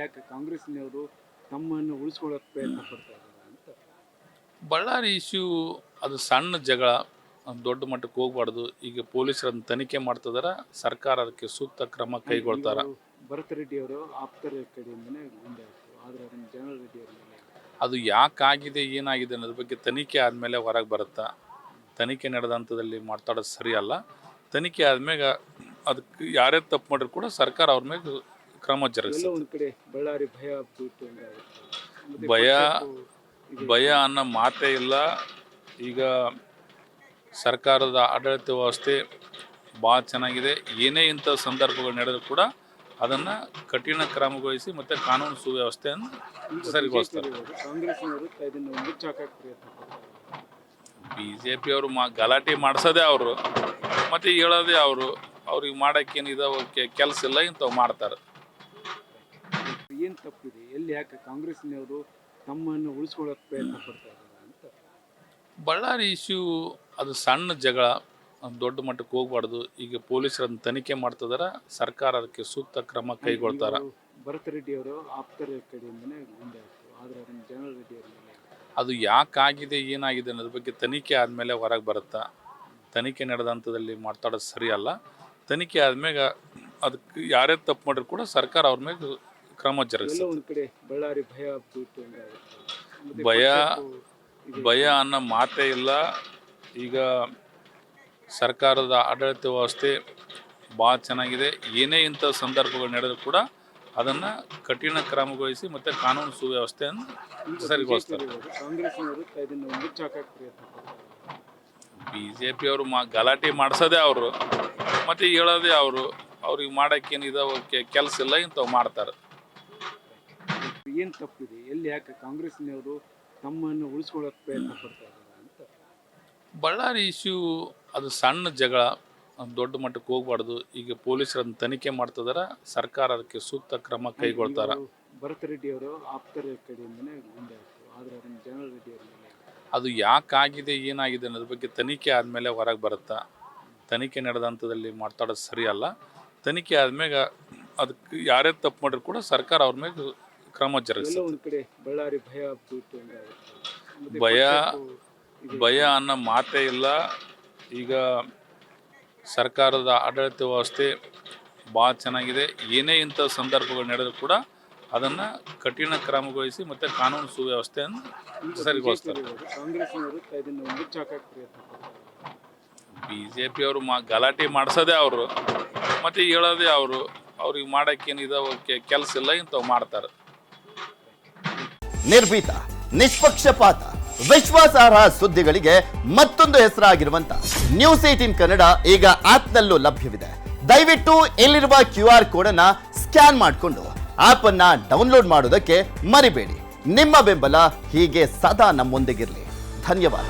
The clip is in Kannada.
ಯಾಕೆ ಕಾಂಗ್ರೆಸ್ನವರು ತಮ್ಮನ್ನು ಉಳಿಸ್ಕೊಳ್ಳೋಕೆ ಪ್ರಯತ್ನ ಪಡ್ತಾ ಇದ್ದಾರೆ ಅಂತ. ಬಳ್ಳಾರಿ ಇಶ್ಯೂ ಅದು ಸಣ್ಣ ಜಗಳ, ದೊಡ್ಡ ಮಟ್ಟಕ್ಕೆ ಹೋಗ್ಬಾರ್ದು. ಈಗ ಪೊಲೀಸರನ್ನು ತನಿಖೆ ಮಾಡ್ತಿದಾರ, ಸರ್ಕಾರ ಅದಕ್ಕೆ ಸೂಕ್ತ ಕ್ರಮ ಕೈಗೊಳ್ತಾರ. ಭರತ್ ರೆಡ್ಡಿ ಅವರು ಆಪ್ತರ ಕಡೆಯಿಂದನೇ ಮುಂದೆ ಆಯ್ತು, ಆದರೆ ಅದನ್ನು ಜನರಲ್ ರೆಡ್ಡಿ ಅವರ ಮೇಲೆ ಅದು ಯಾಕಾಗಿದೆ ಏನಾಗಿದೆ ಅನ್ನೋದ್ರ ಬಗ್ಗೆ ತನಿಖೆ ಆದಮೇಲೆ ಹೊರಗೆ ಬರುತ್ತಾ. ತನಿಖೆ ನಡೆದ ಹಂತದಲ್ಲಿ ಮಾತಾಡೋದು ಸರಿಯಲ್ಲ. ತನಿಖೆ ಆದ್ಮೇಲೆ ಅದಕ್ಕೆ ಯಾರೇ ತಪ್ಪು ಮಾಡಿದ್ರು ಕೂಡ ಸರ್ಕಾರ ಅವ್ರ ಮೇಲೆ ಕ್ರಮ ಜರುಗಿಸುತ್ತೆ. ಒಂದು ಕಡೆ ಬಳ್ಳಾರಿ ಭಯ ಅನ್ನೋ ಮಾತೇ ಇಲ್ಲ. ಈಗ ಸರ್ಕಾರದ ಆಡಳಿತ ವ್ಯವಸ್ಥೆ ಭಾಳ ಚೆನ್ನಾಗಿದೆ. ಏನೇ ಇಂಥ ಸಂದರ್ಭಗಳು ನಡೆದರೂ ಕೂಡ ಅದನ್ನು ಕಠಿಣ ಕ್ರಮಗೊಳಿಸಿ ಮತ್ತು ಕಾನೂನು ಸುವ್ಯವಸ್ಥೆಯನ್ನು ಸರಿಗೊಳಿಸ್ತಾರೆ. ಕಾಂಗ್ರೆಸ್ನವರು ಇದನ್ನು ಮುಚ್ಚಾಕಕ್ಕೆ ಪ್ರಯತ್ನ ಪಡ್ತಾರೆ. BJP ಅವರು ಗಲಾಟೆ ಮಾಡಿಸೋದೇ ಅವರು, ಮತ್ತು ಹೇಳೋದೇ ಅವರು. ಅವ್ರಿಗೆ ಮಾಡೋಕ್ಕೇನಿದೆ ಕೆಲಸ ಇಲ್ಲ, ಇಂಥವು ಮಾಡ್ತಾರೆ. ಏನು ತಪ್ಪಿದೆ, ಎಲ್ಲಿ ಯಾಕೆ ಕಾಂಗ್ರೆಸ್ನವರು ತಮ್ಮನ್ನು ಉಳಿಸ್ಕೊಳ್ಳೋಕೆ ಪ್ರಯತ್ನ ಪಡ್ತಾ ಇದ್ದಾರೆ ಅಂತ. ಬಳ್ಳಾರಿ ಇಶ್ಯೂ ಅದು ಸಣ್ಣ ಜಗಳ, ದೊಡ್ಡ ಮಟ್ಟಕ್ಕೆ ಹೋಗ್ಬಾರ್ದು. ಈಗ ಪೊಲೀಸರನ್ನು ತನಿಖೆ ಮಾಡ್ತಿದಾರ, ಸರ್ಕಾರ ಅದಕ್ಕೆ ಸೂಕ್ತ ಕ್ರಮ ಕೈಗೊಳ್ತಾರ. ಭರತ್ ರೆಡ್ಡಿ ಅವರು ಆಪ್ತರ ಕಡೆಯಿಂದನೇ ಮುಂದೆ ಆಯ್ತು, ಆದರೆ ಅದನ್ನು ಜನರಲ್ ರೆಡ್ಡಿ ಅವರ ಮೇಲೆ ಅದು ಯಾಕಾಗಿದೆ ಏನಾಗಿದೆ ಅನ್ನೋದ್ರ ಬಗ್ಗೆ ತನಿಖೆ ಆದಮೇಲೆ ಹೊರಗೆ ಬರುತ್ತಾ. ತನಿಖೆ ನಡೆದ ಹಂತದಲ್ಲಿ ಮಾತಾಡೋದು ಸರಿಯಲ್ಲ. ತನಿಖೆ ಆದಮೇಲೆ ಅದಕ್ಕೆ ಯಾರೇ ತಪ್ಪು ಮಾಡಿದ್ರು ಕೂಡ ಸರ್ಕಾರ ಅವ್ರ ಮೇಲೆ ಕ್ರಮ ಜರುಗಿಸುತ್ತೆ. ಒಂದು ಕಡೆ ಬಳ್ಳಾರಿ ಭಯ ಅನ್ನೋ ಮಾತೇ ಇಲ್ಲ. ಈಗ ಸರ್ಕಾರದ ಆಡಳಿತ ವ್ಯವಸ್ಥೆ ಭಾಳ ಚೆನ್ನಾಗಿದೆ. ಏನೇ ಇಂಥ ಸಂದರ್ಭಗಳು ನಡೆದರೂ ಕೂಡ ಅದನ್ನು ಕಠಿಣ ಕ್ರಮಗೊಳಿಸಿ ಮತ್ತು ಕಾನೂನು ಸುವ್ಯವಸ್ಥೆಯನ್ನು ಸರಿಗೊಳಿಸ್ತಾರೆ. ಕಾಂಗ್ರೆಸ್ನವರು ಇದನ್ನು ಮುಚ್ಚಾಕಕ್ಕೆ ಪ್ರಯತ್ನ ಪಡ್ತಾರೆ. BJP ಅವರು ಗಲಾಟೆ ಮಾಡಿಸೋದೇ ಅವರು, ಮತ್ತು ಹೇಳೋದೇ ಅವರು. ಅವ್ರಿಗೆ ಮಾಡೋಕ್ಕೇನಿದೆ ಕೆಲಸ ಇಲ್ಲ, ಇಂಥವು ಮಾಡ್ತಾರೆ. ಏನು ತಪ್ಪಿದೆ, ಎಲ್ಲಿ ಯಾಕೆ ಕಾಂಗ್ರೆಸ್ನವರು ತಮ್ಮನ್ನು ಉಳಿಸ್ಕೊಳ್ಳೋಕೆ ಪ್ರಯತ್ನ ಪಡ್ತಾ ಇದ್ದಾರೆ ಅಂತ. ಬಳ್ಳಾರಿ ಇಶ್ಯೂ ಅದು ಸಣ್ಣ ಜಗಳ, ದೊಡ್ಡ ಮಟ್ಟಕ್ಕೆ ಹೋಗ್ಬಾರ್ದು. ಈಗ ಪೊಲೀಸರನ್ನು ತನಿಖೆ ಮಾಡ್ತಿದಾರ, ಸರ್ಕಾರ ಅದಕ್ಕೆ ಸೂಕ್ತ ಕ್ರಮ ಕೈಗೊಳ್ತಾರ. ಭರತ್ ರೆಡ್ಡಿ ಅವರು ಆಪ್ತರ ಕಡೆಯಿಂದನೇ ಮುಂದೆ ಆಯ್ತು, ಆದರೆ ಅದನ್ನು ಜನರಲ್ ರೆಡ್ಡಿ ಅವರ ಮೇಲೆ ಅದು ಯಾಕಾಗಿದೆ ಏನಾಗಿದೆ ಅನ್ನೋದ್ರ ಬಗ್ಗೆ ತನಿಖೆ ಆದಮೇಲೆ ಹೊರಗೆ ಬರುತ್ತಾ. ತನಿಖೆ ನಡೆದ ಹಂತದಲ್ಲಿ ಮಾತಾಡೋದು ಸರಿಯಲ್ಲ. ತನಿಖೆ ಆದಮೇಲೆ ಅದಕ್ಕೆ ಯಾರೇ ತಪ್ಪು ಮಾಡಿದ್ರು ಕೂಡ ಸರ್ಕಾರ ಅವ್ರ ಮೇಲೆ ಕ್ರಮ ಜರುಗಿಸುತ್ತೆ. ಒಂದು ಕಡೆ ಬಳ್ಳಾರಿ ಭಯ ಅನ್ನೋ ಮಾತೇ ಇಲ್ಲ. ಈಗ ಸರ್ಕಾರದ ಆಡಳಿತ ವ್ಯವಸ್ಥೆ ಭಾಳ ಚೆನ್ನಾಗಿದೆ. ಏನೇ ಇಂಥ ಸಂದರ್ಭಗಳು ನಡೆದರೂ ಕೂಡ ಅದನ್ನು ಕಠಿಣ ಕ್ರಮಗೊಳಿಸಿ ಮತ್ತು ಕಾನೂನು ಸುವ್ಯವಸ್ಥೆಯನ್ನು ಸರಿಗೊಳಿಸ್ತಾರೆ. ಕಾಂಗ್ರೆಸ್ನವರು ಇದನ್ನು ಮುಚ್ಚಾಕಕ್ಕೆ ಪ್ರಯತ್ನ ಪಡ್ತಾರೆ. BJP ಅವರು ಗಲಾಟೆ ಮಾಡಿಸೋದೇ ಅವರು, ಮತ್ತು ಹೇಳೋದೇ ಅವರು. ಅವ್ರಿಗೆ ಮಾಡೋಕ್ಕೇನಿದೆ ಕೆಲಸ ಇಲ್ಲ, ಇಂಥವು ಮಾಡ್ತಾರೆ. ನಿರ್ಭೀತ, ನಿಷ್ಪಕ್ಷಪಾತ, ವಿಶ್ವಾಸಾರ್ಹ ಸುದ್ದಿಗಳಿಗೆ ಮತ್ತೊಂದು ಹೆಸರಾಗಿರುವಂತ ನ್ಯೂಸ್ 18 ಕನ್ನಡ ಈಗ ಆಪ್ನಲ್ಲೂ ಲಭ್ಯವಿದೆ. ದಯವಿಟ್ಟು ಇಲ್ಲಿರುವ QR ಕೋಡ್ ಅನ್ನ ಸ್ಕ್ಯಾನ್ ಮಾಡಿಕೊಂಡು ಆಪ್ ಅನ್ನ ಡೌನ್ಲೋಡ್ ಮಾಡೋದಕ್ಕೆ ಮರಿಬೇಡಿ. ನಿಮ್ಮ ಬೆಂಬಲ ಹೀಗೆ ಸದಾ ನಮ್ಮೊಂದಿಗಿರಲಿ. ಧನ್ಯವಾದ.